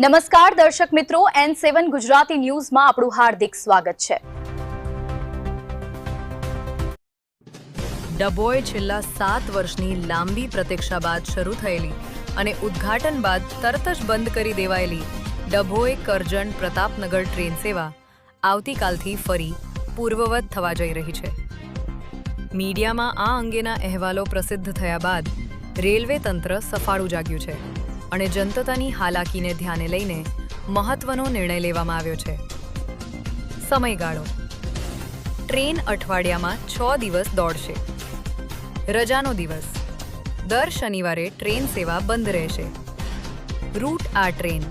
નમસ્કાર દર્શક મિત્રો, N7 ગુજરાતી ન્યૂઝમાં આપણું હાર્દિક સ્વાગત છે। ડભોઈ છેલ્લા 7 વર્ષની લાંબી પ્રતીક્ષા બાદ શરૂ થયેલી અને ઉદ્ઘાટન બાદ તરત જ બંધ કરી દેવાયેલી ડભોઈ કરજણ પ્રતાપનગર ટ્રેન સેવા આવતીકાલથી ફરી પૂર્વવત થવા જઈ રહી છે। મીડિયામાં આ અંગેના અહેવાલો પ્રસિદ્ધ થયા બાદ રેલવે તંત્ર સફાળું જાગ્યું છે અને જનતાની હાલાકીને ધ્યાને લઈને મહત્વનો નિર્ણય લેવામાં આવ્યો છે। સમયગાળો: ટ્રેન અઠવાડિયામાં 6 દિવસ દોડશે। રજાનો દિવસ: દર શનિવારે ટ્રેન સેવા બંધ રહેશે। રૂટ: આ ટ્રેન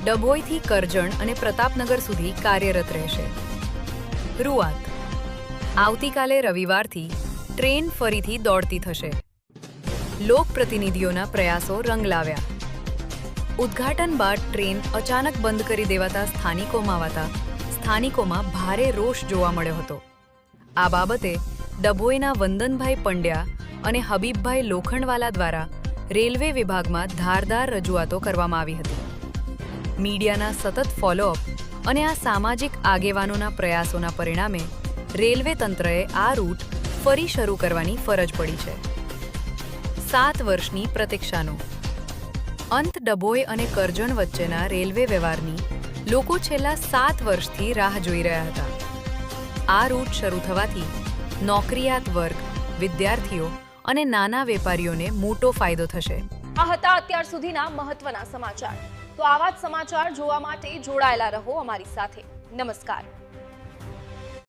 ડભોઈથી કરજણ અને પ્રતાપનગર સુધી કાર્યરત રહેશે। રૂઆત: આવતીકાલે રવિવારથી ટ્રેન ફરીથી દોડતી થશે। લોકપ્રતિનિધિઓના પ્રયાસો રંગ લાવ્યા। ઉદ્ઘાટન બાદ ટ્રેન અચાનક બંધ કરી દેવાતા સ્થાનિકોમાં ભારે રોષ જોવા મળ્યો હતો। આ બાબતે ડભોઈના વંદનભાઈ પંડ્યા અને હબીબભાઈ લોખંડવાલા દ્વારા રેલવે વિભાગમાં ધારદાર રજૂઆતો કરવામાં આવી હતી। મીડિયાના સતત ફોલોઅપ અને આ સામાજિક આગેવાનોના પ્રયાસોના પરિણામે રેલવે તંત્રએ આ રૂટ ફરી શરૂ કરવાની ફરજ પડી છે। 7 વર્ષની પ્રતીક્ષાનો અંત: ડભોઈ અને કરજણ વચ્ચેના રેલવે વ્યવહારની લોકો છેલ્લા 7 વર્ષથી રાહ જોઈ રહ્યા હતા। આ રૂટ શરૂ થવાથી નોકરિયાત વર્ગ, વિદ્યાર્થીઓ અને નાના વેપારીઓને મોટો ફાયદો થશે। આ હતા અત્યાર સુધીના મહત્વના સમાચાર। તો આવા જ સમાચાર જોવા માટે જોડાયેલા રહો અમારી સાથે। નમસ્કાર।